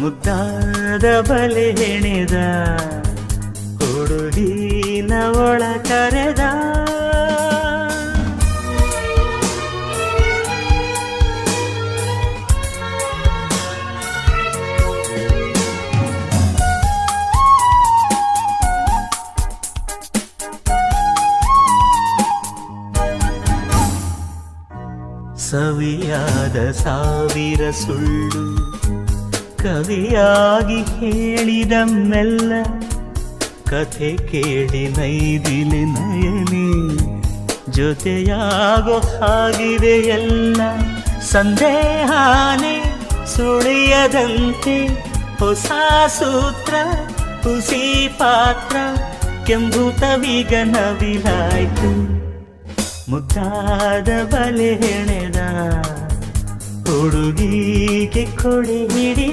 ಮುದ್ದಾದ ಬಲೆ ಹೆಣೆದ ಹುಡುಗಿನ ಒಳ ಕರೆದ. ಸವಿಯಾದ ಸಾವಿರ ಸುಳ್ಳು ಕವಿಯಾಗಿ ಹೇಳಿದ ಮೆಲ್ಲ, ಕಥೆ ಕೇಳಿ ನೈದಿಲೆ ನಯನಿ ಜೊತೆಯಾಗೋ ಹಾಗಿದೆ ಎಲ್ಲ. ಸಂದೇಹಾನೆ ಸುಳಿಯದಂತೆ ಹೊಸ ಸೂತ್ರ, ಹುಸಿ ಪಾತ್ರ ಕೆಂಬುತವೀಗ ನವಿಲಾಯ್ತು. ಮುದ್ದಾದ ಬಲೆ ಹೆಣೆದ ಹುಡುಗಿಗೆ ಕೊಡೆ ಹಿಡಿ